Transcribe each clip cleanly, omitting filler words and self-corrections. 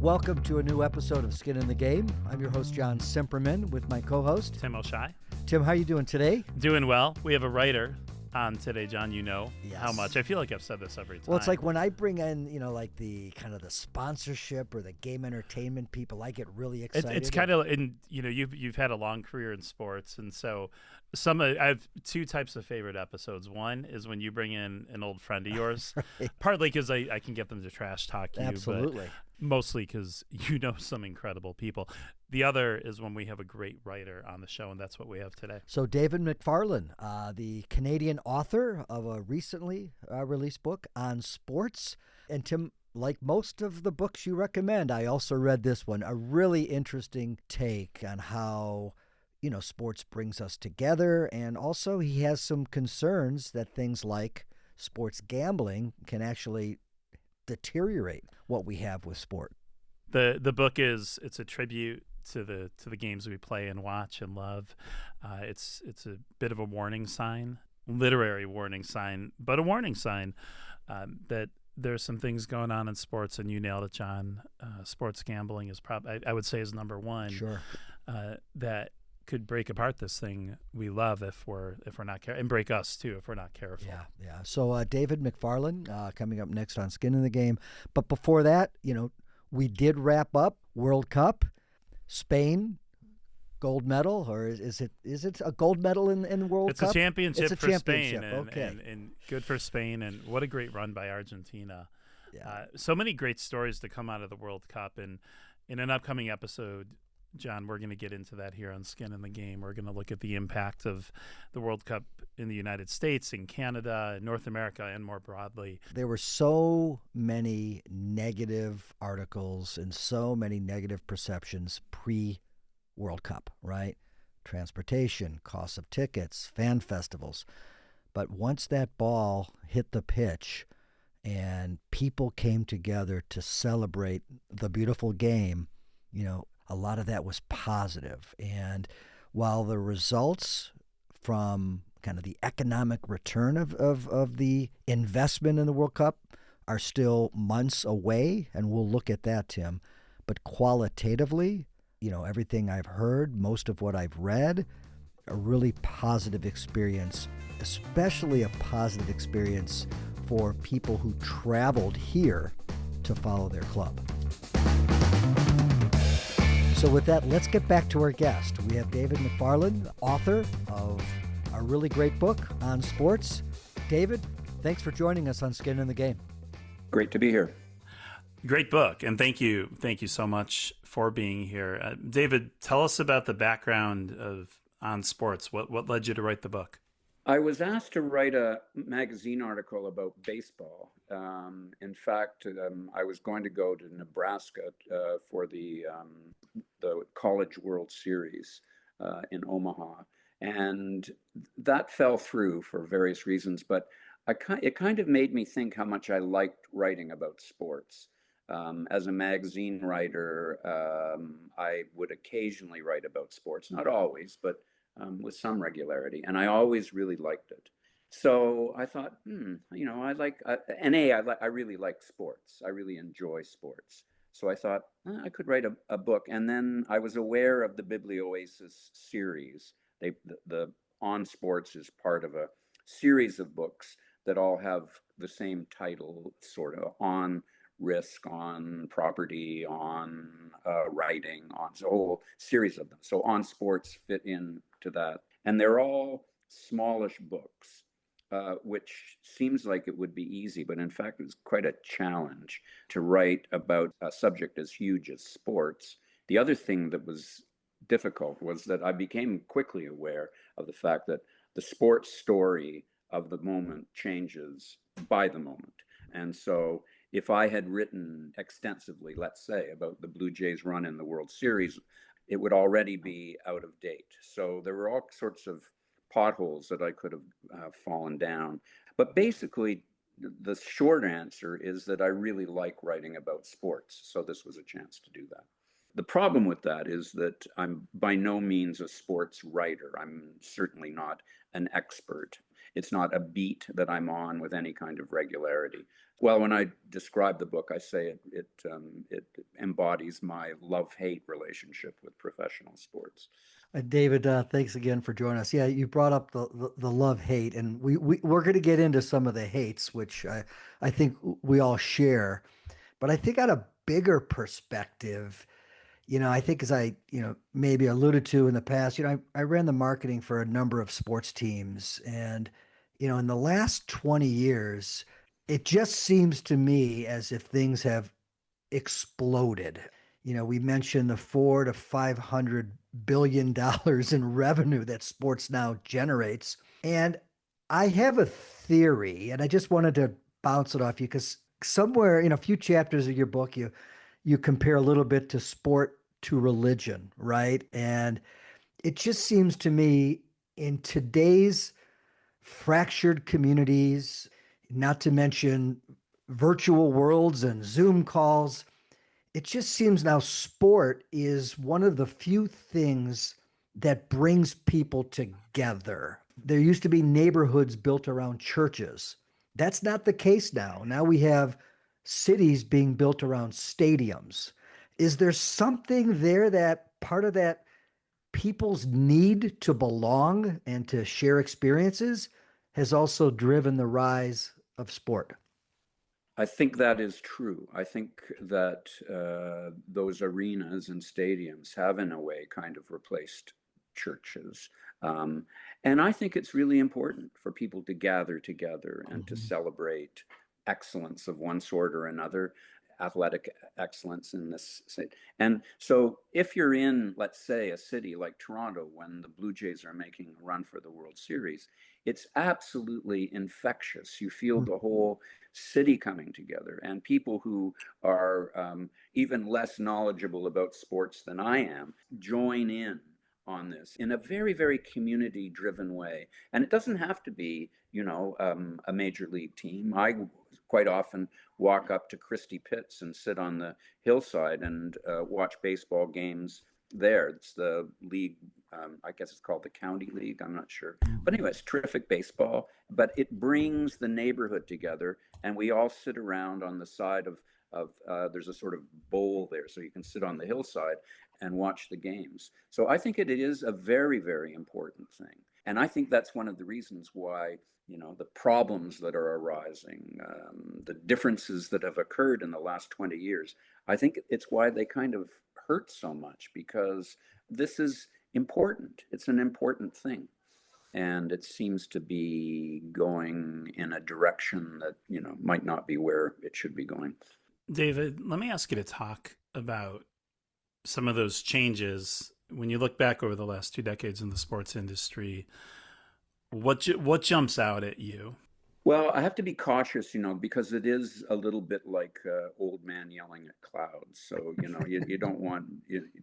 Welcome to a new episode of Skin in the Game. I'm your host, John Cimperman, with my co-host, Tim O'Shei. Tim, how are you doing today? Doing well. We have a writer on today, John. You know Yes. how much. I feel like I've said this every time. Well, it's like when I bring in, like the kind of the sponsorship or the game entertainment people, I get really excited. It's kind of, and you've had a long career in sports, and so I have two types of favorite episodes. One is when you bring in an old friend of yours, Right. Partly because I can get them to trash talk you, Absolutely. but mostly because you know some incredible people. The other is when we have a great writer on the show, and that's what we have today. So David Macfarlane, the Canadian author of a recently released book on sports. And Tim, like most of the books you recommend, I also read this one, a really interesting take on how sports brings us together. And also he has some concerns that things like sports gambling can actually deteriorate what we have with sport. The book it's a tribute to the games we play and watch and love. It's a bit of a warning sign, literary warning sign, but a warning sign that there's some things going on in sports, and you nailed it, John. Sports gambling is I would say is number one. Sure. That could break apart this thing we love if we're not careful, and break us too if we're not careful. Yeah. So David Macfarlane coming up next on Skin in the Game. But before that, we did wrap up World Cup, Spain, gold medal, or is it a gold medal in World Cup? It's a championship for Spain, okay. and good for Spain, and what a great run by Argentina. Yeah. So many great stories to come out of the World Cup, and in an upcoming episode, John, we're going to get into that here on Skin in the Game. We're going to look at the impact of the World Cup in the United States, in Canada, North America, and more broadly. There were so many negative articles and so many negative perceptions pre-World Cup, right? Transportation, cost of tickets, fan festivals. But once that ball hit the pitch and people came together to celebrate the beautiful game, a lot of that was positive. And while the results from kind of the economic return of the investment in the World Cup are still months away, and we'll look at that, Tim, but qualitatively, everything I've heard, most of what I've read, a really positive experience, especially a positive experience for people who traveled here to follow their club. So with that, let's get back to our guest. We have David Macfarlane, author of a really great book on sports. David, thanks for joining us on Skin in the Game. Great to be here. Great book, and thank you so much for being here. David, tell us about the background on sports. What led you to write the book? I was asked to write a magazine article about baseball. In fact, I was going to go to Nebraska for the College World Series in Omaha, and that fell through for various reasons. But it kind of made me think how much I liked writing about sports. As a magazine writer, I would occasionally write about sports, not always, but with some regularity, and I always really liked it. So I thought, I really like sports. I really enjoy sports. So I thought I could write a book, and then I was aware of the Biblioasis series. The On Sports is part of a series of books that all have the same title, sort of, on risk, on property, on writing, on a whole series of them. So On Sports fit into that. And they're all smallish books, which seems like it would be easy, but in fact, it's quite a challenge to write about a subject as huge as sports. The other thing that was difficult was that I became quickly aware of the fact that the sports story of the moment changes by the moment. And so if I had written extensively, let's say, about the Blue Jays' run in the World Series, it would already be out of date. So there were all sorts of potholes that I could have fallen down. But basically, the short answer is that I really like writing about sports. So this was a chance to do that. The problem with that is that I'm by no means a sports writer. I'm certainly not an expert. It's not a beat that I'm on with any kind of regularity. Well, when I describe the book, I say it embodies my love-hate relationship with professional sports. David, thanks again for joining us. Yeah, you brought up the love hate, and we're going to get into some of the hates, which I think we all share. But I think on a bigger perspective, I think as I, maybe alluded to in the past, I ran the marketing for a number of sports teams. And, in the last 20 years, it just seems to me as if things have exploded. We mentioned the 400 to 500 billion dollars in revenue that sports now generates. And I have a theory, and I just wanted to bounce it off you because somewhere in a few chapters of your book, you compare a little bit to sport to religion, right? And it just seems to me in today's fractured communities, not to mention virtual worlds and Zoom calls, it just seems now sport is one of the few things that brings people together. There used to be neighborhoods built around churches. That's not the case now. Now we have cities being built around stadiums. Is there something there that part of that people's need to belong and to share experiences has also driven the rise of sport? I think that is true. I think that those arenas and stadiums have, in a way, kind of replaced churches. Um, and I think it's really important for people to gather together and to Mhm. celebrate excellence of one sort or another, athletic excellence in this. And so, if you're in, let's say, a city like Toronto when the Blue Jays are making a run for the World Series, it's absolutely infectious. You feel the whole city coming together, and people who are even less knowledgeable about sports than I am join in on this in a very, very community driven way. And it doesn't have to be, a major league team. I quite often walk up to Christie Pitts and sit on the hillside and watch baseball games there. It's the league, I guess it's called the county league, I'm not sure. But anyway, it's terrific baseball, but it brings the neighborhood together, and we all sit around on the side of there's a sort of bowl there, so you can sit on the hillside and watch the games. So I think it is a very, very important thing. And I think that's one of the reasons why, the problems that are arising, the differences that have occurred in the last 20 years, I think it's why they kind of hurt so much, because this is important. It's an important thing. And it seems to be going in a direction that, might not be where it should be going. David, let me ask you to talk about some of those changes. When you look back over the last 2 decades in the sports industry, what jumps out at you? Well, I have to be cautious, because it is a little bit like old man yelling at clouds. So, you don't want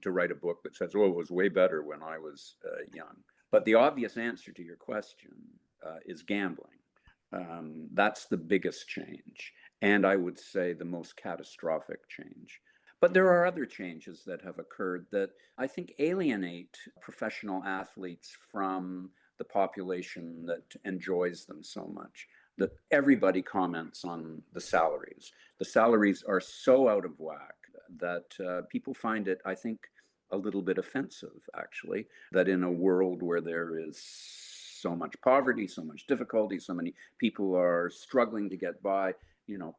to write a book that says, oh, it was way better when I was young. But the obvious answer to your question is gambling. That's the biggest change. And I would say the most catastrophic change. But there are other changes that have occurred that I think alienate professional athletes from the population that enjoys them so much. That everybody comments on the salaries. The salaries are so out of whack that people find it, I think, a little bit offensive, actually, that in a world where there is so much poverty, so much difficulty, so many people are struggling to get by,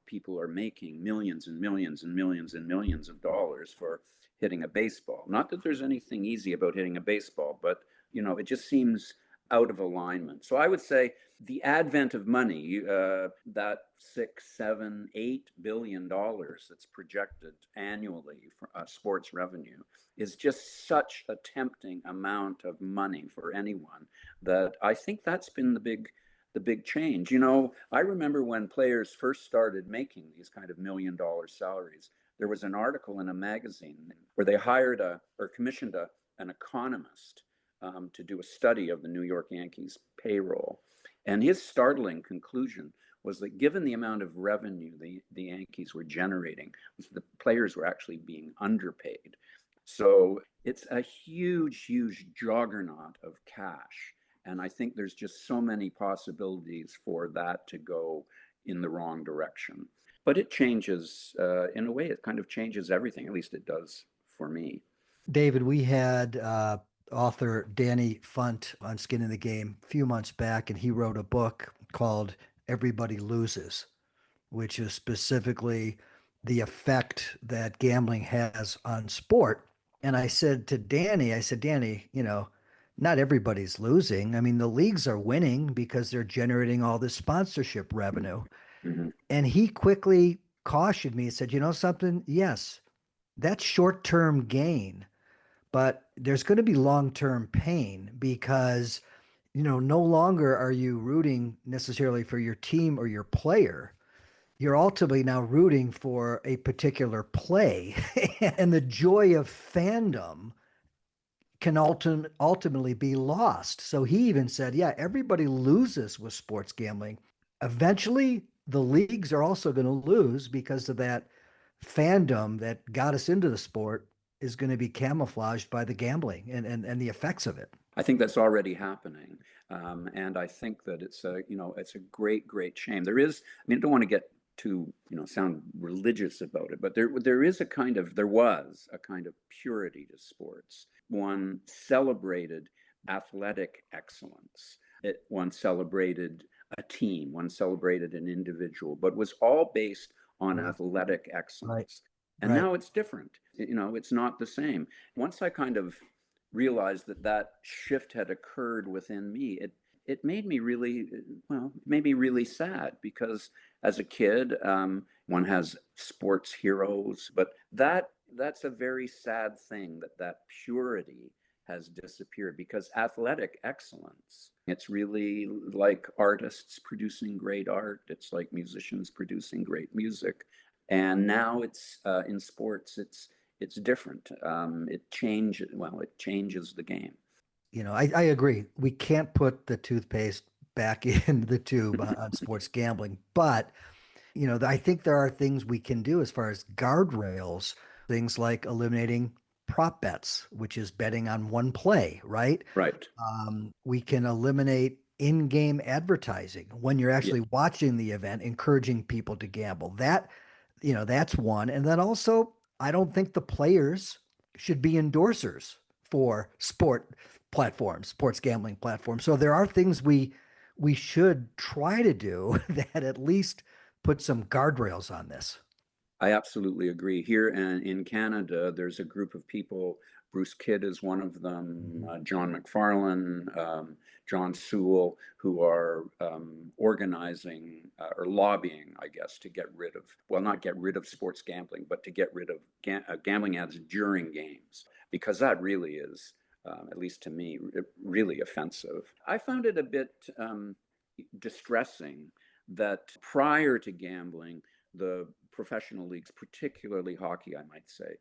people are making millions and millions and millions and millions of dollars for hitting a baseball. Not that there's anything easy about hitting a baseball, but, it just seems out of alignment. So I would say the advent of money, that $6, $7, $8 billion that's projected annually for sports revenue, is just such a tempting amount of money for anyone that I think that's been the big change. I remember when players first started making these kind of $1 million salaries, there was an article in a magazine where they hired or commissioned an economist to do a study of the New York Yankees payroll. And his startling conclusion was that given the amount of revenue the Yankees were generating, the players were actually being underpaid. So it's a huge, huge juggernaut of cash. And I think there's just so many possibilities for that to go in the wrong direction. But it changes, in a way, it kind of changes everything. At least it does for me. David, we had author Danny Funt on Skin in the Game a few months back, and he wrote a book called Everybody Loses, which is specifically the effect that gambling has on sport. And I said to Danny, I said, Danny, not everybody's losing. I mean, the leagues are winning because they're generating all this sponsorship revenue. Mm-hmm. And he quickly cautioned me and said, you know something? Yes, that's short term gain, but there's going to be long term pain because, no longer are you rooting necessarily for your team or your player. You're ultimately now rooting for a particular play. And the joy of fandom can ultimately be lost. So he even said, yeah, everybody loses with sports gambling. Eventually, the leagues are also going to lose because of that fandom that got us into the sport is going to be camouflaged by the gambling and the effects of it. I think that's already happening, and I think that it's a great, great shame. There is, I mean, I don't want to get too, sound religious about it, but there was a kind of purity to sports. One celebrated athletic excellence. One celebrated a team. One celebrated an individual, but was all based on athletic Right. excellence. And Right. now it's different. It's not the same. Once I kind of realized that shift had occurred within me, it made me really, sad, because as a kid, one has sports heroes, but that's a very sad thing, that purity has disappeared, because athletic excellence, it's really like artists producing great art. It's like musicians producing great music. And now it's in sports, it's different. It changes the game. I agree. We can't put the toothpaste back in the tube on sports gambling, but I think there are things we can do as far as guardrails, things like eliminating prop bets, which is betting on one play, right? Right. We can eliminate in-game advertising when you're Yeah. actually watching the event, encouraging people to gamble. That's one. And then also, I don't think the players should be endorsers for sports gambling platforms. So there are things we should try to do that at least put some guardrails on this. I absolutely agree. Here in Canada, there's a group of people. Bruce Kidd is one of them, John Macfarlane, John Sewell, who are organizing or lobbying, I guess, to get rid of, well, not get rid of sports gambling, but to get rid of gambling ads during games, because that really is, at least to me, really offensive. I found it a bit distressing that prior to gambling, the professional leagues, particularly hockey, I might say,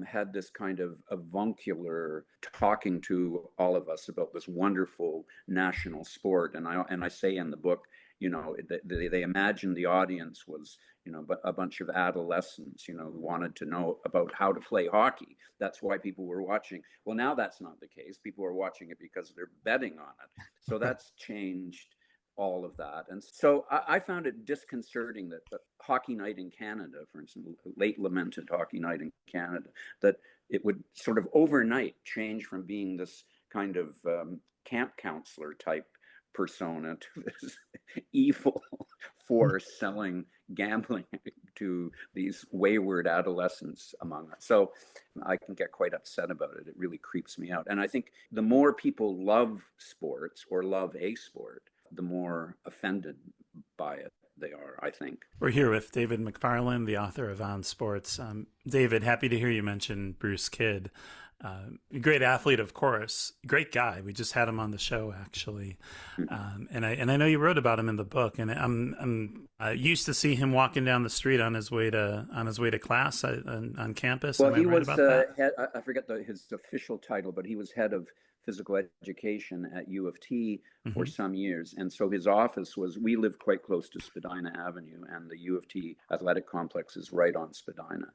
had this kind of avuncular talking to all of us about this wonderful national sport. And I say in the book, they imagined the audience was, but a bunch of adolescents, who wanted to know about how to play hockey. That's why people were watching. Well, now that's not the case. People are watching it because they're betting on it. So that's changed all of that. And so I found it disconcerting that Hockey Night in Canada, for instance, late lamented Hockey Night in Canada, that it would sort of overnight change from being this kind of camp counselor type persona to this evil force selling gambling to these wayward adolescents among us. So I can get quite upset about it. It really creeps me out. And I think the more people love sports or love a sport, the more offended by it they are, I think. We're here with David Macfarlane, the author of On Sports. David, happy to hear you mention Bruce Kidd. Great athlete, of course. Great guy. We just had him on the show, actually, and I know you wrote about him in the book. And I'm used to see him walking down the street on his way to class on campus. Well, Am I he right was about that? head. I forget his official title, but he was head of physical education at U of T for some years. And so his office we lived quite close to Spadina Avenue, and the U of T athletic complex is right on Spadina.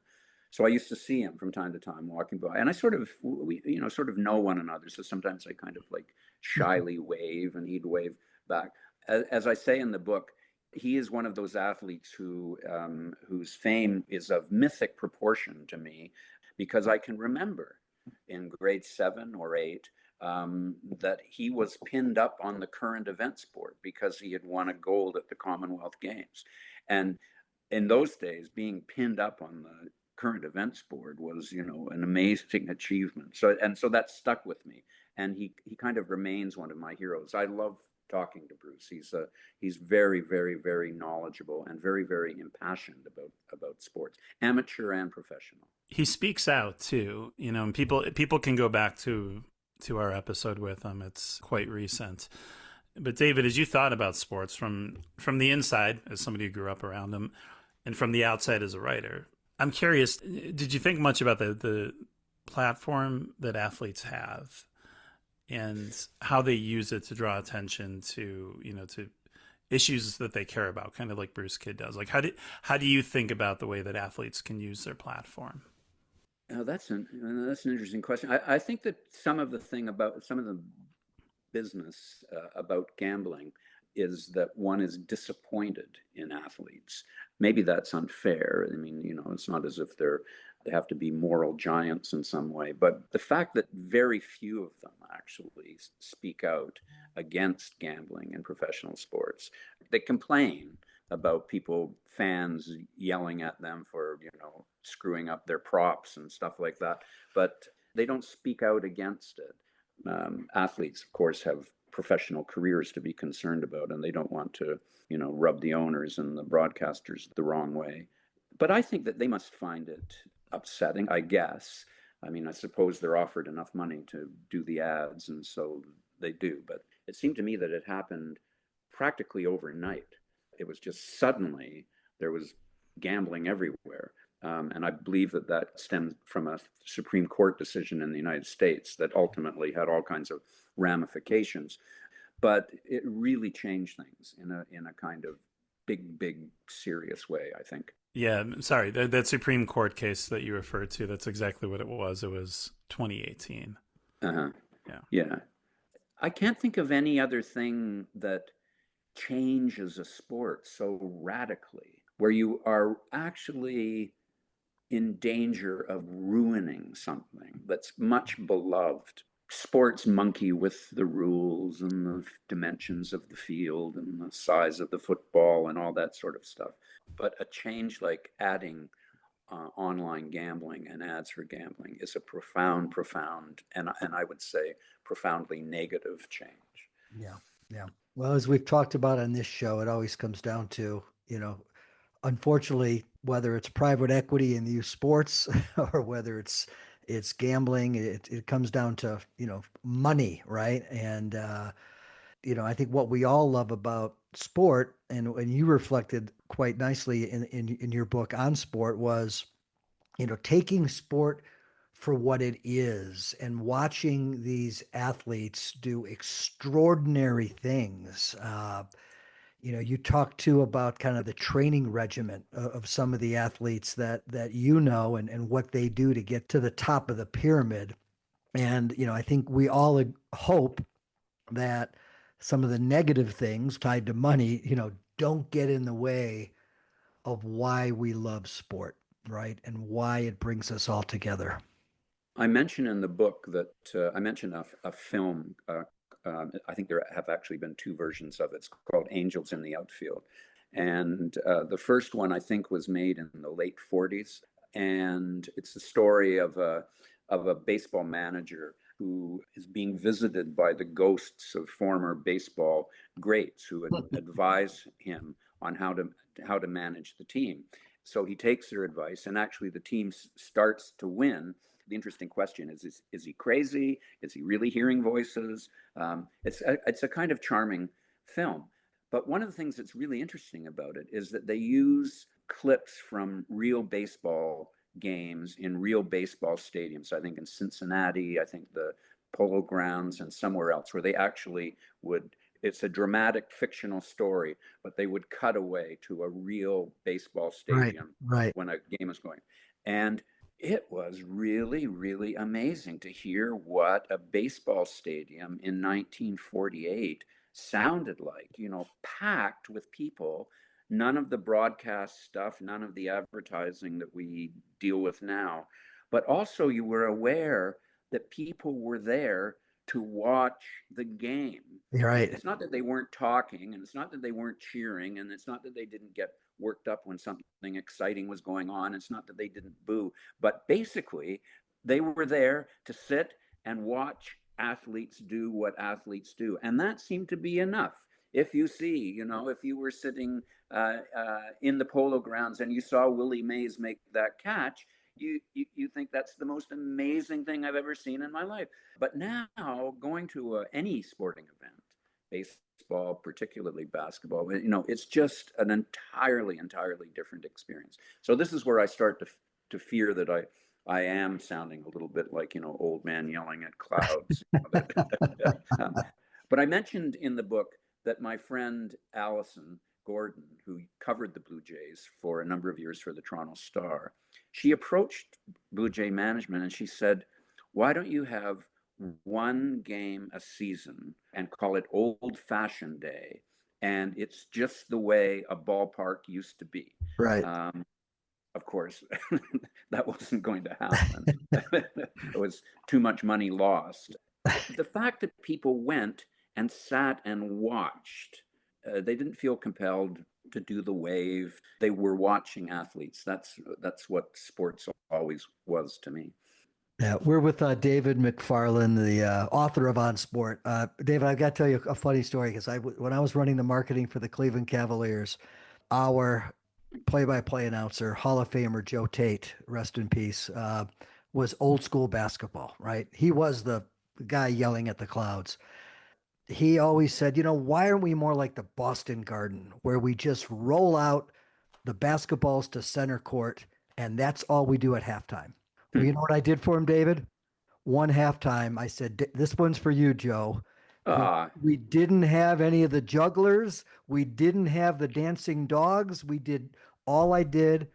So I used to see him from time to time walking by, and we sort of know one another. So sometimes I kind of like shyly wave, and he'd wave back. As I say in the book, he is one of those athletes whose fame is of mythic proportion to me, because I can remember in grade 7 or 8 that he was pinned up on the current events board because he had won a gold at the Commonwealth Games. And in those days, being pinned up on the current events board was, an amazing achievement. So that stuck with me, and he kind of remains one of my heroes. I love talking to Bruce. He's very, very, very knowledgeable and very, very impassioned about sports, amateur and professional. He speaks out too, and people can go back to our episode with him. It's quite recent. But David, as you thought about sports from the inside, as somebody who grew up around them, and from the outside as a writer, I'm curious, did you think much about the platform that athletes have and how they use it to draw attention to, to issues that they care about, kind of like Bruce Kidd does? Like, how do you think about the way that athletes can use their platform? That's an interesting question. I think that some of the business about gambling is that one is disappointed in athletes. Maybe that's unfair. I mean, it's not as if they have to be moral giants in some way, but the fact that very few of them actually speak out against gambling in professional sports. They complain about fans yelling at them for, screwing up their props and stuff like that, but they don't speak out against it. Athletes, of course, have professional careers to be concerned about, and they don't want to, rub the owners and the broadcasters the wrong way. But I think that they must find it upsetting, I guess. I mean, I suppose they're offered enough money to do the ads, and so they do. But it seemed to me that it happened practically overnight. It was just suddenly there was gambling everywhere. And I believe that stemmed from a Supreme Court decision in the United States that ultimately had all kinds of ramifications. But it really changed things in a kind of big, serious way, I think. Yeah, sorry, that Supreme Court case that you referred to, that's exactly what it was. It was 2018. Uh-huh. Yeah. Yeah. I can't think of any other thing that changes a sport so radically, where you are actually in danger of ruining something that's much beloved. Sports monkey with the rules and the dimensions of the field and the size of the football and all that sort of stuff. But a change like adding online gambling and ads for gambling is a profound, and I would say profoundly negative change. Yeah. Yeah. Well, as we've talked about on this show, it always comes down to, unfortunately, whether it's private equity in youth sports or whether it's gambling, it comes down to, money, right? And I think what we all love about sport, and you reflected quite nicely in your book on sport, was, taking sport for what it is and watching these athletes do extraordinary things. You talked too about kind of the training regimen of some of the athletes that and what they do to get to the top of the pyramid. And I think we all hope that some of the negative things tied to money, don't get in the way of why we love sport, right? And why it brings us all together. I mention in the book that I mentioned a film. I think there have actually been two versions of it. It's called Angels in the Outfield. And the first one, I think, was made in the late 40s. And it's the story of a baseball manager who is being visited by the ghosts of former baseball greats who advise him on how to manage the team. So he takes their advice, and actually the team starts to win. The interesting question is he crazy? Is he really hearing voices? It's a kind of charming film. But one of the things that's really interesting about it is that they use clips from real baseball games in real baseball stadiums. I think in Cincinnati, I think the Polo Grounds, and somewhere else, where they actually would. It's a dramatic fictional story, but they would cut away to a real baseball stadium Right. when a game is going. And it was really, really amazing to hear what a baseball stadium in 1948 sounded like, packed with people none of the broadcast stuff, none of the advertising that we deal with now. But also, you were aware that people were there to watch the game. You're right. It's not that they weren't talking, and it's not that they weren't cheering, and it's not that they didn't get worked up when something exciting was going on. It's not that they didn't boo, but basically, they were there to sit and watch athletes do what athletes do. And that seemed to be enough. If you see, if you were sitting in the polo grounds and you saw Willie Mays make that catch, you think that's the most amazing thing I've ever seen in my life. But now, going to any sporting event, baseball, particularly basketball, it's just an entirely different experience. So this is where I start to fear that I am sounding a little bit like, old man yelling at clouds. But I mentioned in the book that my friend Allison Gordon, who covered the Blue Jays for a number of years for the Toronto Star, she approached Blue Jay management and she said, why don't you have one game a season and call it Old Fashioned Day? And it's just the way a ballpark used to be. Right. Of course, that wasn't going to happen. It was too much money lost. The fact that people went and sat and watched, they didn't feel compelled to do the wave. They were watching athletes. That's what sports always was to me. Yeah, we're with David Macfarlane, the author of On Sport. David, I've got to tell you a funny story because when I was running the marketing for the Cleveland Cavaliers, our play-by-play announcer, Hall of Famer Joe Tate, rest in peace, was old school basketball, right? He was the guy yelling at the clouds. He always said, why aren't we more like the Boston Garden, where we just roll out the basketballs to center court, and that's all we do at halftime? Well, you know what I did for him, David? One halftime, I said, this one's for you, Joe. We didn't have any of the jugglers. We didn't have the dancing dogs. All I did,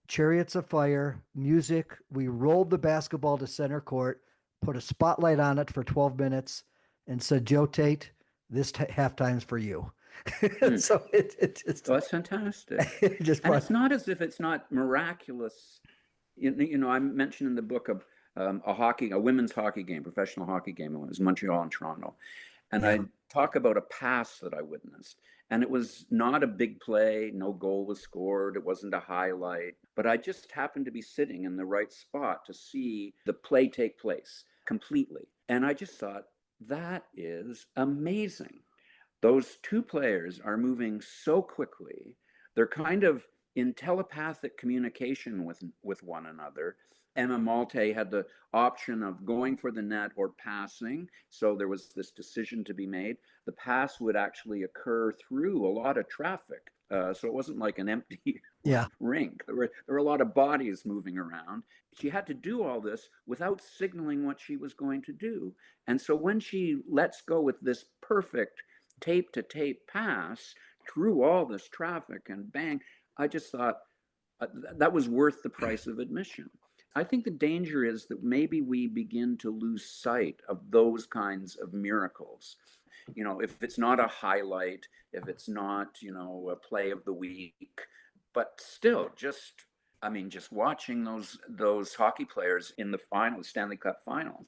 Chariots of Fire, music. We rolled the basketball to center court, put a spotlight on it for 12 minutes, and said, Joe Tate, this halftime's for you. So it just. Oh, that's fantastic. And it's not as if it's not miraculous. I mentioned in the book of a women's hockey game, professional hockey game. It was Montreal and Toronto. And I talk about a pass that I witnessed. And it was not a big play. No goal was scored. It wasn't a highlight. But I just happened to be sitting in the right spot to see the play take place completely. And I just thought, that is amazing. Those two players are moving so quickly. They're kind of in telepathic communication with one another. Emma Malte had the option of going for the net or passing. So there was this decision to be made. The pass would actually occur through a lot of traffic. So it wasn't like an empty rink. There were a lot of bodies moving around. She had to do all this without signaling what she was going to do. And so when she lets go with this perfect tape to tape pass through all this traffic and bang, I just thought that was worth the price of admission. I think the danger is that maybe we begin to lose sight of those kinds of miracles. If it's not a highlight, if it's not, a play of the week, but still just watching those hockey players in the final, Stanley Cup final,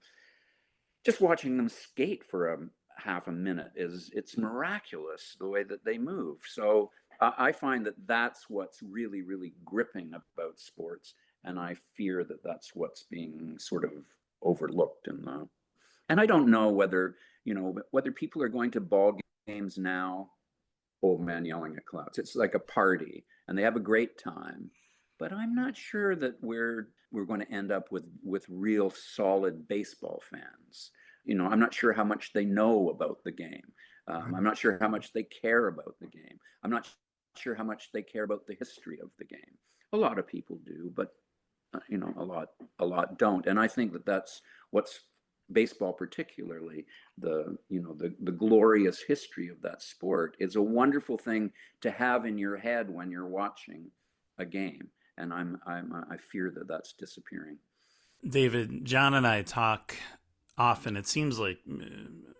just watching them skate for a half a minute it's miraculous the way that they move. So I find that that's what's really, really gripping about sports. And I fear that that's what's being sort of overlooked and I don't know whether people are going to ball games now, old man yelling at clouds. It's like a party and they have a great time. But I'm not sure that we're going to end up with real solid baseball fans. I'm not sure how much they know about the game. I'm not sure how much they care about the game. I'm not sure how much they care about the history of the game. A lot of people do, but a lot don't. And I think that that's what's baseball, particularly the glorious history of that sport, is a wonderful thing to have in your head when you're watching a game. And I fear that that's disappearing. David, John and I talk often. It seems like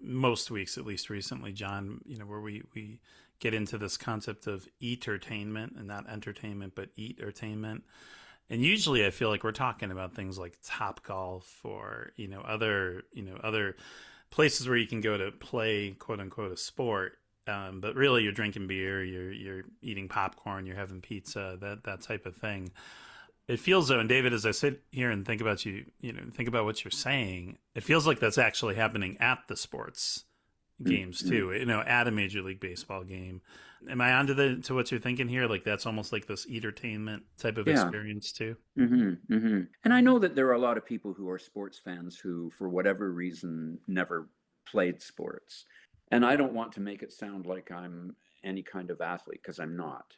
most weeks, at least recently, John, where we get into this concept of eatertainment, and not entertainment, but eatertainment. And usually I feel like we're talking about things like Top Golf or, other places where you can go to play, quote unquote, a sport. But really you're drinking beer, you're eating popcorn, you're having pizza, that type of thing. It feels though, and David, as I sit here and think about think about what you're saying, it feels like that's actually happening at the sports games too. At a Major League Baseball game. Am I onto to what you're thinking here? Like that's almost like this entertainment type of experience too. And I know that there are a lot of people who are sports fans who, for whatever reason, never played sports. And I don't want to make it sound like I'm any kind of athlete, because I'm not.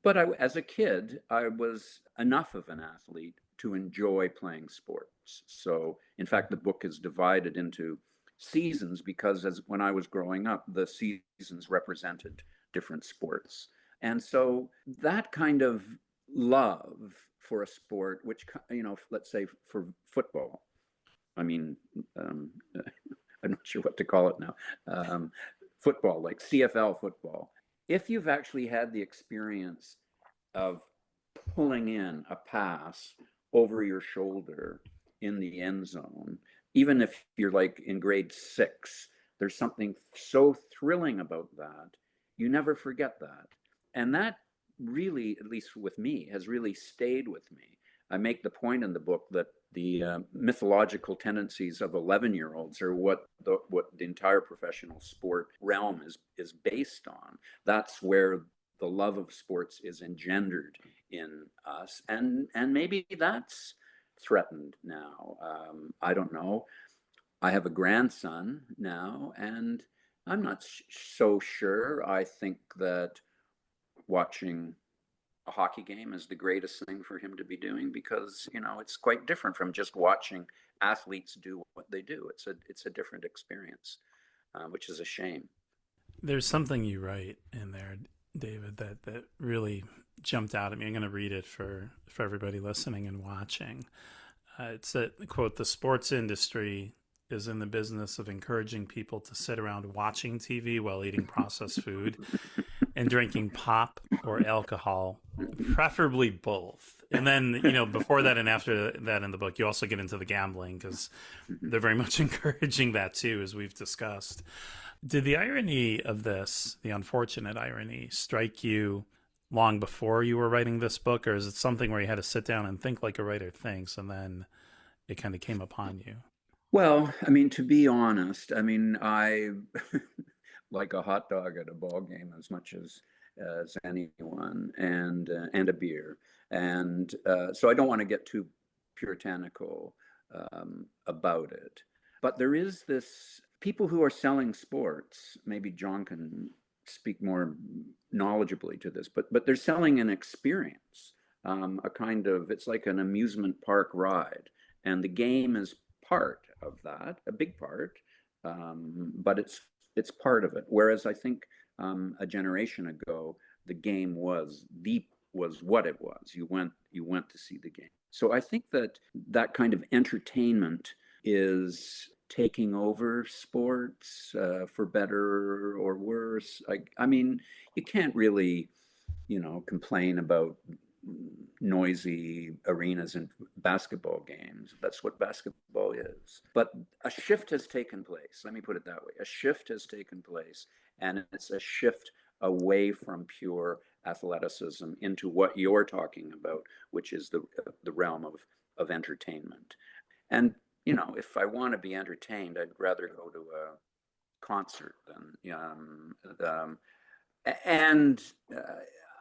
But as a kid, I was enough of an athlete to enjoy playing sports. So, in fact, the book is divided into seasons because when I was growing up, the seasons represented different sports. And so that kind of love for a sport, which, let's say for football, I mean, I'm not sure what to call it now, football, like CFL football. If you've actually had the experience of pulling in a pass over your shoulder in the end zone, even if you're like in grade 6, there's something so thrilling about that. You never forget that. And that really, at least with me, has really stayed with me. I make the point in the book that the mythological tendencies of 11-year-olds are what the entire professional sport realm is based on. That's where the love of sports is engendered in us, and maybe that's threatened now. I don't know. I have a grandson now, and I'm not so sure. I think that watching a hockey game is the greatest thing for him to be doing, because it's quite different from just watching athletes do what they do. It's a different experience, which is a shame. There's something you write in there, David, that really jumped out at me. I'm going to read it for everybody listening and watching. It's that, quote, "The sports industry is in the business of encouraging people to sit around watching TV while eating processed food and drinking pop or alcohol, preferably both." And then, before that and after that in the book, you also get into the gambling, because they're very much encouraging that too, as we've discussed. Did the irony of this, the unfortunate irony, strike you long before you were writing this book, or is it something where you had to sit down and think like a writer thinks, and then it kind of came upon you? Well, I mean, to be honest, I like a hot dog at a ball game as much as anyone, and a beer, and so I don't want to get too puritanical about it. But there is this people who are selling sports. Maybe John can speak more knowledgeably to this, but they're selling an experience, a kind of, it's like an amusement park ride, and the game is part of that, a big part, but it's part of it. Whereas I think a generation ago, the game was what it was. You went to see the game. So I think that kind of entertainment is taking over sports, for better or worse. I mean, you can't really, complain about noisy arenas in basketball games. That's what basketball is. But a shift has taken place. Let me put it that way. A shift has taken place, and it's a shift away from pure athleticism into what you're talking about, which is the realm of entertainment. And if I want to be entertained, I'd rather go to a concert than and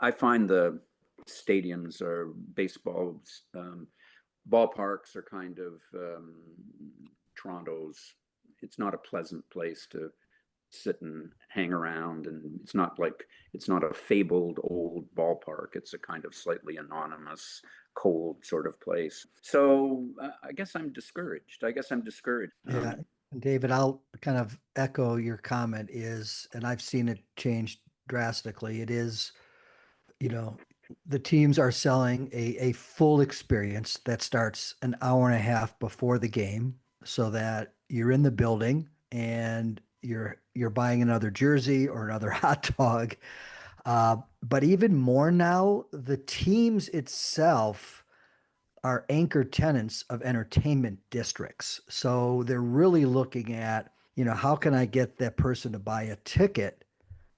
I find the stadiums or baseball ballparks are kind of Toronto's. It's not a pleasant place to sit and hang around, and it's not a fabled old ballpark. It's a kind of slightly anonymous, cold sort of place. So I guess I'm discouraged. Yeah. David, I'll kind of echo your comment and I've seen it change drastically. It is, the teams are selling a full experience that starts an hour and a half before the game, so that you're in the building and you're buying another jersey or another hot dog. But even more now, the teams itself are anchor tenants of entertainment districts. So they're really looking at, how can I get that person to buy a ticket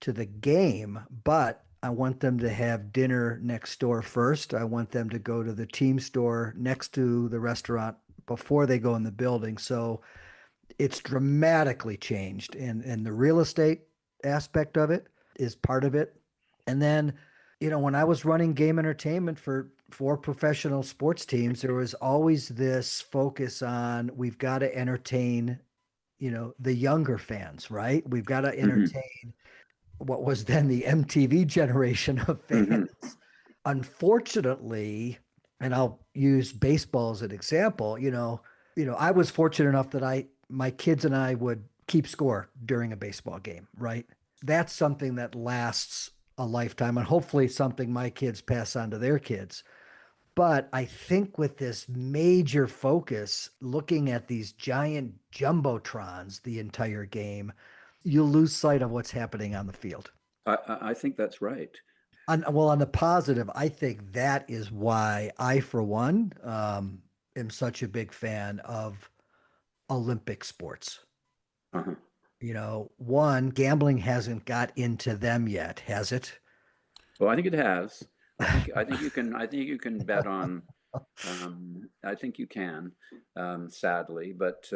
to the game, but I want them to have dinner next door first. I want them to go to the team store next to the restaurant before they go in the building. So it's dramatically changed. And the real estate aspect of it is part of it. And then, when I was running game entertainment for professional sports teams, there was always this focus on we've got to entertain, the younger fans, right? We've got to Hmm. entertain what was then the MTV generation of Hmm. fans. Unfortunately, and I'll use baseball as an example, I was fortunate enough that my kids and I would keep score during a baseball game, right? That's something that lasts a lifetime and hopefully something my kids pass on to their kids. But I think with this major focus, looking at these giant jumbotrons the entire game, you lose sight of what's happening on the field. I think that's right. On the positive, I think that is why I, for one, am such a big fan of Olympic sports. Uh-huh. One, gambling hasn't got into them yet, has it? Well, I think it has. I think you can bet on. I think you can, sadly, but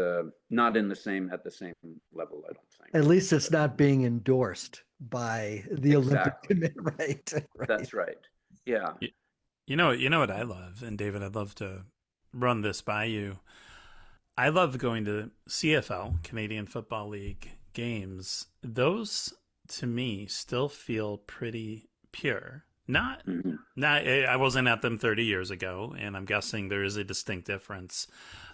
not in the same at the same level. I don't think. At least it's But not being endorsed by the Olympic exactly, Committee, right? Right. that's right. Yeah. You, you know what I love, and David, I'd love to run this by you. I love going to CFL, Canadian Football League games. Those to me still feel pretty pure. Hmm. Not I wasn't at them 30 years ago, and I'm guessing there is a distinct difference.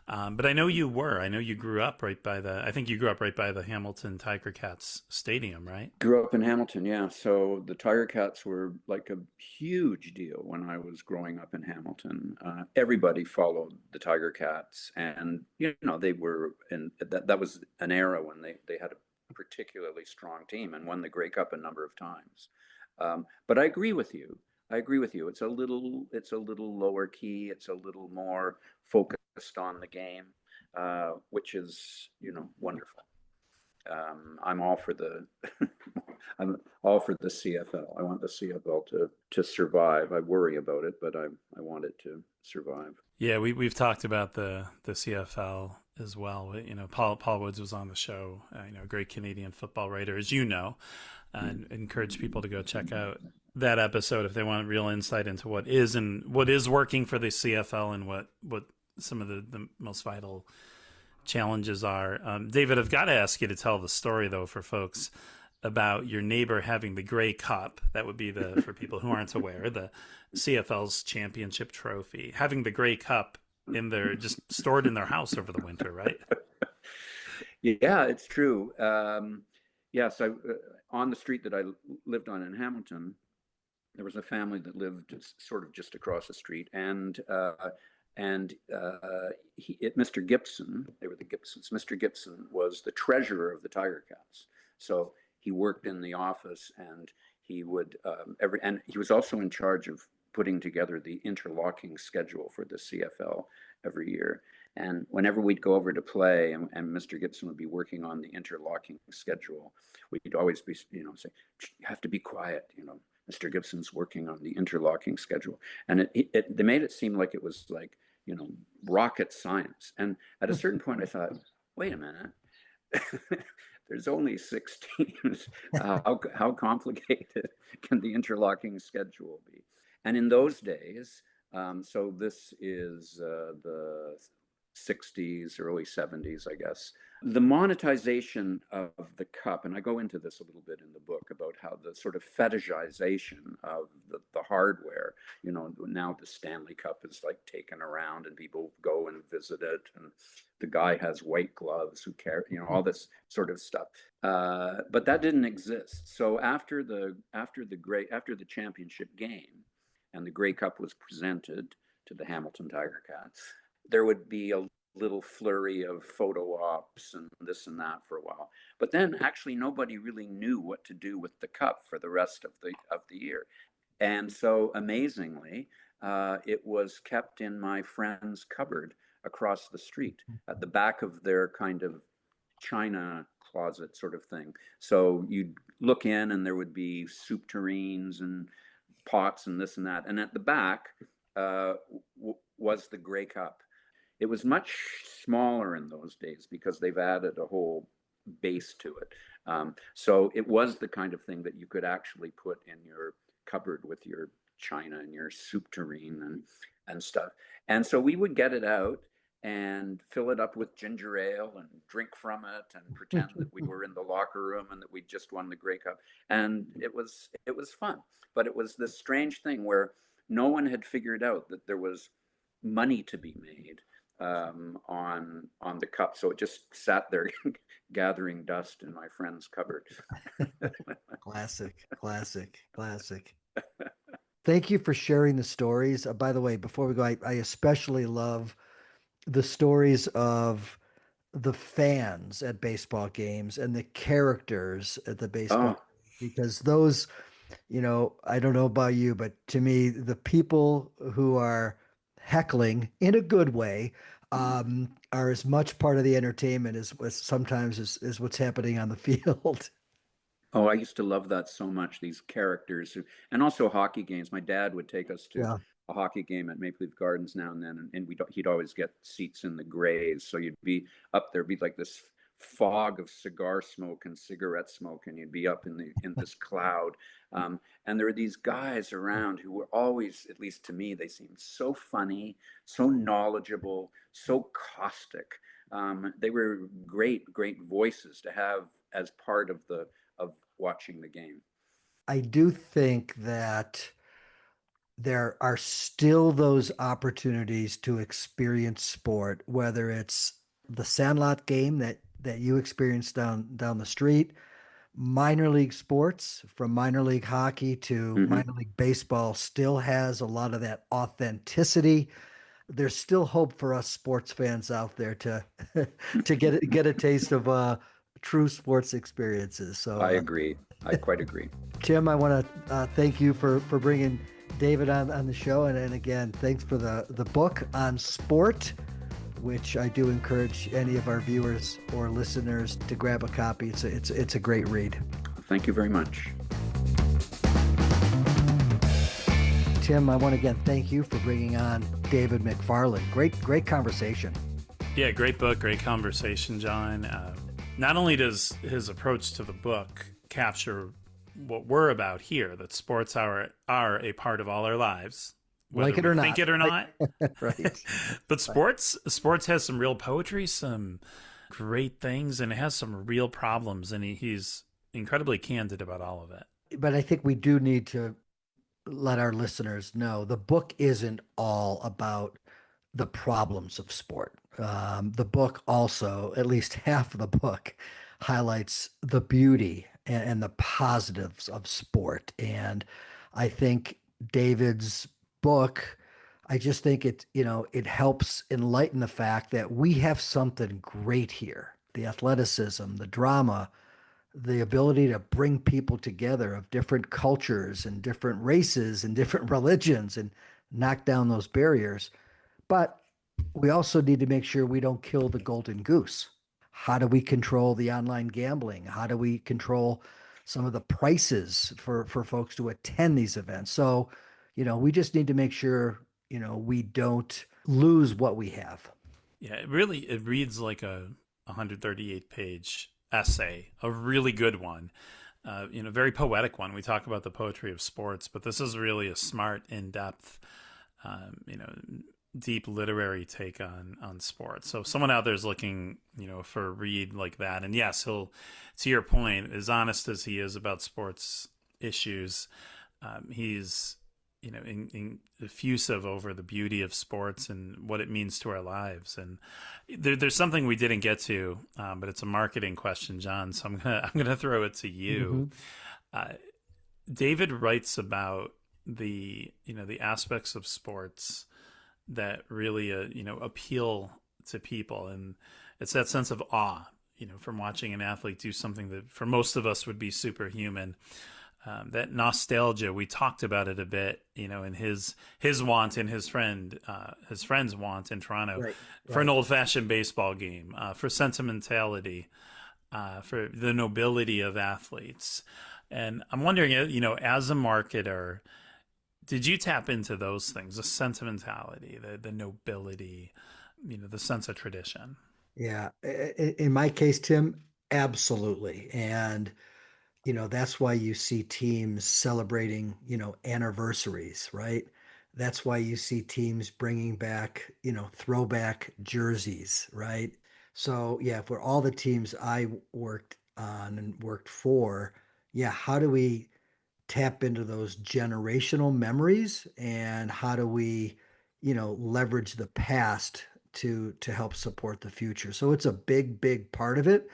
But I know you were. I know you grew up right by I think you grew up right by the Hamilton Tiger Cats Stadium, right? Grew up in Hamilton, yeah. So the Tiger Cats were like a huge deal when I was growing up in Hamilton. Everybody followed the Tiger Cats, and they were, and that was an era when they had a particularly strong team and won the Grey Cup a number of times. But I agree with you. I agree with you. It's a little lower key. It's a little more focused on the game, which is wonderful. I'm all for the I'm all for the CFL. I want the CFL to survive. I worry about it, but I want it to survive. Yeah, we've talked about the CFL as well. Paul Woods was on the show. A great Canadian football writer, as you know, and encourage people to go check out that episode if they want real insight into what is working for the CFL and what some of the most vital challenges are. David, I've got to ask you to tell the story though for folks about your neighbor having the Grey Cup. That would be for people who aren't aware, the CFL's championship trophy, having the Grey Cup just stored in their house over the winter, right? Yeah, it's true. Yes, on the street that I lived on in Hamilton, there was a family that lived sort of just across the street, and Mr. Gibson, they were the Gibsons. Mr. Gibson was the treasurer of the Tiger Cats, so he worked in the office, and he would and he was also in charge of putting together the interlocking schedule for the CFL every year. And whenever we'd go over to play, and Mr. Gibson would be working on the interlocking schedule, we'd always be, say, you have to be quiet, Mr. Gibson's working on the interlocking schedule. And they made it seem like it was like, rocket science. And at a certain point, I thought, wait a minute. There's only 6 teams. How complicated can the interlocking schedule be? And in those days, so this is the 60s, early 70s, I guess. The monetization of the cup, and I go into this a little bit in the book about how the sort of fetishization of the hardware, now the Stanley Cup is like taken around and people go and visit it, and the guy has white gloves who carry, all this sort of stuff. But that didn't exist. So after the championship game, and the Grey Cup was presented to the Hamilton Tiger Cats, there would be a little flurry of photo ops and this and that for a while. But then actually nobody really knew what to do with the cup for the rest of the year. And so amazingly, it was kept in my friend's cupboard across the street at the back of their kind of china closet sort of thing. So you'd look in and there would be soup tureens and pots and this and that. And at the back was the Grey Cup. It was much smaller in those days because they've added a whole base to it. So it was the kind of thing that you could actually put in your cupboard with your china and your soup tureen and stuff. And so we would get it out and fill it up with ginger ale and drink from it and pretend that we were in the locker room and that we just won the Grey Cup. And it was fun. But it was this strange thing where no one had figured out that there was money to be made on the cup. So it just sat there gathering dust in my friend's cupboard. Classic, classic, classic. Thank you for sharing the stories. By the way, before we go, I especially love the stories of the fans at baseball games and the characters at the baseball, Oh, because those, I don't know about you, but to me, the people who are heckling in a good way are as much part of the entertainment as sometimes as what's happening on the field. oh, I used to love that so much. These characters, and also hockey games. My dad would take us to Yeah. a hockey game at Maple Leaf Gardens now and then, and he'd always get seats in the grays. So you'd be up there, be like this fog of cigar smoke and cigarette smoke, and you'd be up in this cloud. And there were these guys around who were always, at least to me, they seemed so funny, so knowledgeable, so caustic. They were great, great voices to have as part of watching the game. I do think that there are still those opportunities to experience sport, whether it's the Sandlot game that you experienced down the street, minor league sports from minor league hockey to Hmm. minor league baseball still has a lot of that authenticity. There's still hope for us sports fans out there to to get a taste of true sports experiences. So I agree. I quite agree. Tim, I want to thank you for bringing David on the show, and again, thanks for the book on sport, which I do encourage any of our viewers or listeners to grab a copy. It's a great read. Thank you very much. Tim, I want to again thank you for bringing on David Macfarlane. Great conversation. Yeah, great book, great conversation, John. Not only does his approach to the book capture what we're about here, that sports are a part of all our lives, whether Like it we or not. think it or not. Right. But sports has some real poetry, some great things, and it has some real problems, and he's incredibly candid about all of it. But I think we do need to let our listeners know the book isn't all about the problems of sport. The book also, at least half of the book, highlights the beauty and the positives of sport. And I think David's book, I just think it helps enlighten the fact that we have something great here. The athleticism, the drama, the ability to bring people together of different cultures and different races and different religions and knock down those barriers. But we also need to make sure we don't kill the golden goose. How do we control the online gambling? How do we control some of the prices for folks to attend these events? So, we just need to make sure, we don't lose what we have. Yeah, it reads like a 138 page essay, a really good one. Very poetic one. We talk about the poetry of sports, but this is really a smart, in-depth, deep literary take on sports. So if someone out there is looking, for a read like that, and yes, he'll, to your point, as honest as he is about sports issues, he's effusive over the beauty of sports and what it means to our lives. And there's something we didn't get to, but it's a marketing question, John. So I'm gonna throw it to you. David writes about the aspects of sports that really appeal to people. And it's that sense of awe, from watching an athlete do something that for most of us would be superhuman. That nostalgia, we talked about it a bit, in his want and his friend's want in Toronto Right, for an right. old fashioned baseball game, for sentimentality, for the nobility of athletes. And I'm wondering, as a marketer, did you tap into those things, the sentimentality, the nobility, the sense of tradition? Yeah. In my case, Tim, absolutely. And that's why you see teams celebrating, anniversaries, right? That's why you see teams bringing back, throwback jerseys, right? So, yeah, for all the teams I worked on and worked for, yeah, how do we tap into those generational memories and how do we, leverage the past to help support the future? So it's a big, big part of it.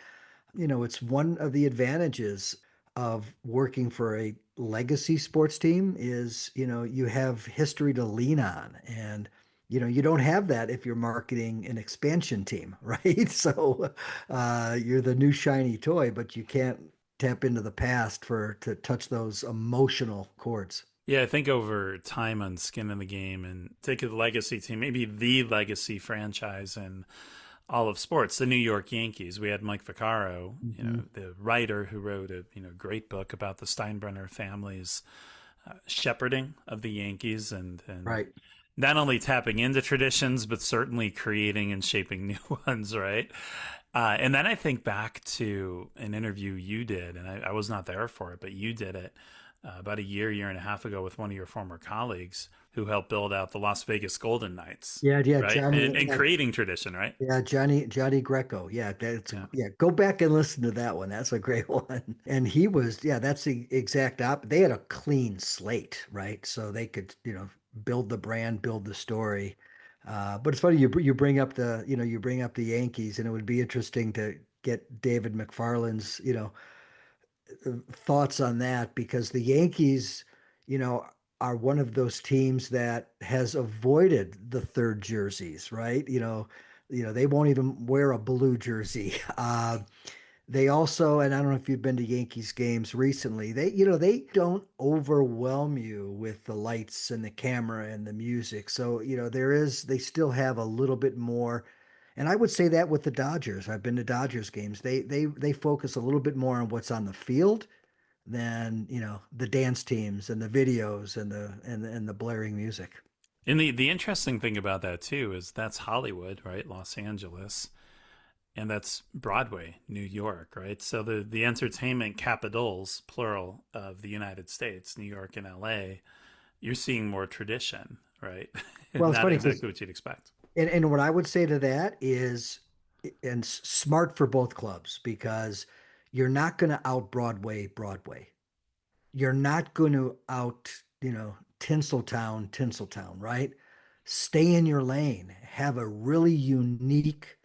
It's one of the advantages of working for a legacy sports team is, you have history to lean on. And, you don't have that if you're marketing an expansion team, right? So you're the new shiny toy, but you can't tap into the past to touch those emotional chords. Yeah, I think over time on Skin in the Game and take a legacy team, maybe the legacy franchise in all of sports, the New York Yankees. We had Mike Vaccaro, Mhm. the writer who wrote a great book about the Steinbrenner family's shepherding of the Yankees and Right. not only tapping into traditions, but certainly creating and shaping new ones, right? And then I think back to an interview you did, and I was not there for it, but you did it about a year and a half ago with one of your former colleagues who helped build out the Las Vegas Golden Knights, Yeah, yeah, right? Johnny. And Yeah, creating tradition, right? yeah, Johnny Greco. Yeah, Yeah. yeah. Go back and listen to that one. That's a great one. And he was, yeah, that's the exact op. They had a clean slate, right? So they could, build the brand, build the story. But it's funny you bring up you bring up the Yankees, and it would be interesting to get David Macfarlane's, thoughts on that because the Yankees, are one of those teams that has avoided the third jerseys, right? They won't even wear a blue jersey. They also, and I don't know if you've been to Yankees games recently, they don't overwhelm you with the lights and the camera and the music. So, they still have a little bit more. And I would say that with the Dodgers. I've been to Dodgers games. They focus a little bit more on what's on the field than the dance teams and the videos and the blaring music. And the interesting thing about that too is that's Hollywood, right? Los Angeles, and that's Broadway, New York, right? So the entertainment capitals, plural, of the United States, New York and LA, you're seeing more tradition, right? Well, it's Not funny because exactly what you'd expect. and what I would say to that is and smart for both clubs because you're not going to out Broadway. You're not going to out, Tinseltown, right? Stay in your lane. Have a really unique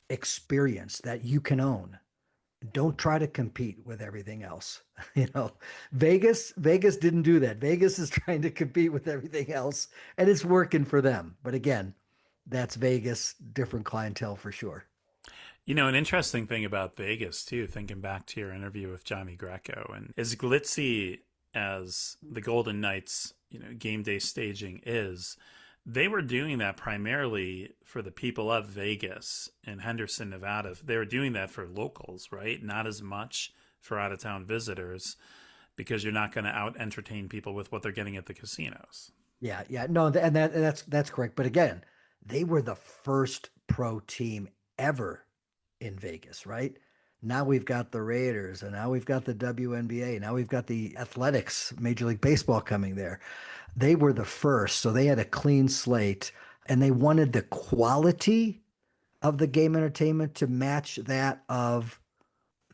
experience that you can own. Don't try to compete with everything else. You know, Vegas didn't do that. Vegas is trying to compete with everything else and it's working for them. But again, that's Vegas, different clientele for sure. An interesting thing about Vegas too, thinking back to your interview with Johnny Greco, and as glitzy as the Golden Knights, game day staging is, they were doing that primarily for the people of Vegas and Henderson, Nevada. They were doing that for locals, right? Not as much for out of town visitors because you're not going to out entertain people with what they're getting at the casinos. Yeah, yeah. No, and that's correct. But again, they were the first pro team ever in Vegas, right? Now we've got the Raiders, and now we've got the WNBA. Now we've got the Athletics, Major League Baseball coming there. They were the first, so they had a clean slate, and they wanted the quality of the game entertainment to match that of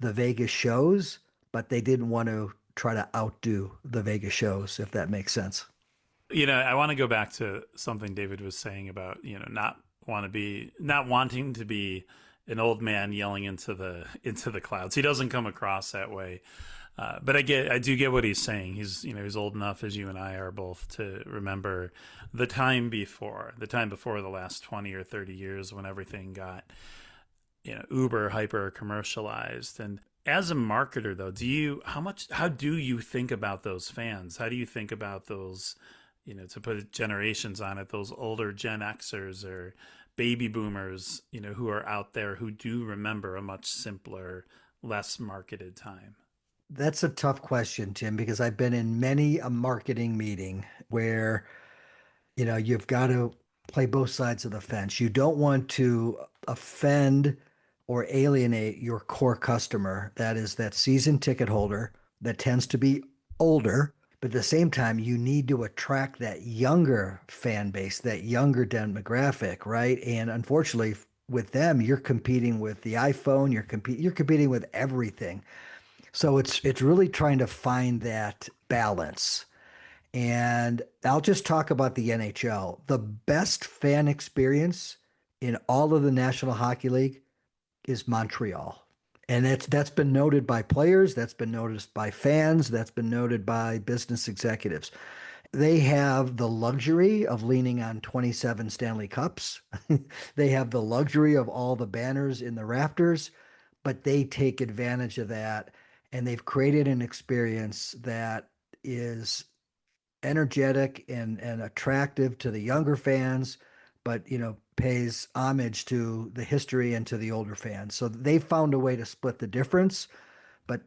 the Vegas shows, but they didn't want to try to outdo the Vegas shows, if that makes sense. I want to go back to something David was saying about, not wanting to be an old man yelling into the clouds. He doesn't come across that way. But I do get what he's saying. He's old enough, as you and I are both, to remember the time before the last 20 or 30 years when everything got, uber hyper commercialized. And as a marketer, though, how do you think about those fans? How do you think about those, to put generations on it, those older Gen Xers or baby boomers, who are out there who do remember a much simpler, less marketed time? That's a tough question, Tim, because I've been in many a marketing meeting where, you've got to play both sides of the fence. You don't want to offend or alienate your core customer. That is that season ticket holder that tends to be older, but at the same time, you need to attract that younger fan base, that younger demographic, right? And unfortunately, with them, you're competing with the iPhone, you're competing with everything. So it's really trying to find that balance. And I'll just talk about the NHL. The best fan experience in all of the National Hockey League is Montreal. And that's been noted by players, that's been noticed by fans, that's been noted by business executives. They have the luxury of leaning on 27 Stanley Cups. They have the luxury of all the banners in the rafters, but they take advantage of that, and they've created an experience that is energetic and attractive to the younger fans, but pays homage to the history and to the older fans. So they found a way to split the difference. But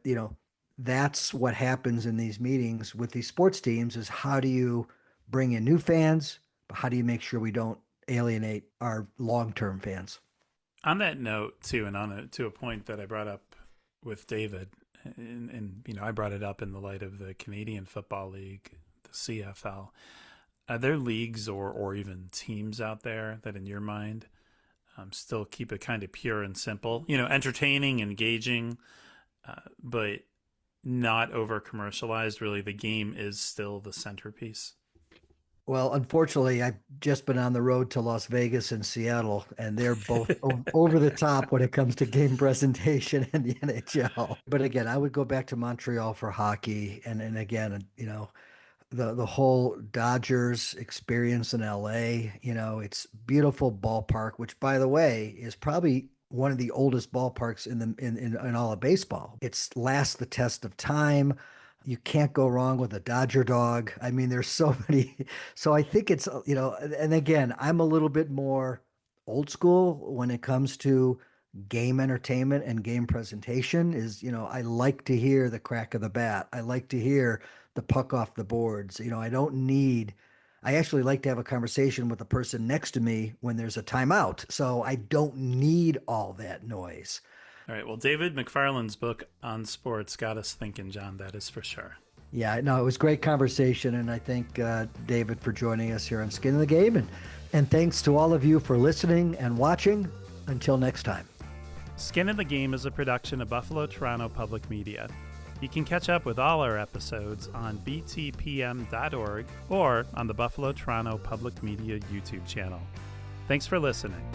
that's what happens in these meetings with these sports teams: is how do you bring in new fans, but how do you make sure we don't alienate our long-term fans? On that note, too, and to a point that I brought up with David, and I brought it up in the light of the Canadian Football League, the CFL. Are there leagues or even teams out there that, in your mind, still keep it kind of pure and simple? Entertaining, engaging, but not over commercialized. Really, the game is still the centerpiece. Well, unfortunately, I've just been on the road to Las Vegas and Seattle, and they're both over the top when it comes to game presentation and the NHL. But again, I would go back to Montreal for hockey. And again, the whole Dodgers experience in LA, it's beautiful ballpark, which, by the way, is probably one of the oldest ballparks in all of baseball. It's lasts the test of time. You can't go wrong with a Dodger dog. I mean, there's so many. So I think it's, and again, I'm a little bit more old school when it comes to game entertainment and game presentation. I like to hear the crack of the bat. I like to hear the puck off the boards. I actually like to have a conversation with the person next to me when there's a timeout. So I don't need all that noise. All right. Well, David Macfarlane's book on sports got us thinking, John, that is for sure. Yeah, no, it was great conversation. And I thank David for joining us here on Skin in the Game. And thanks to all of you for listening and watching. Until next time. Skin in the Game is a production of Buffalo Toronto Public Media. You can catch up with all our episodes on btpm.org or on the Buffalo Toronto Public Media YouTube channel. Thanks for listening.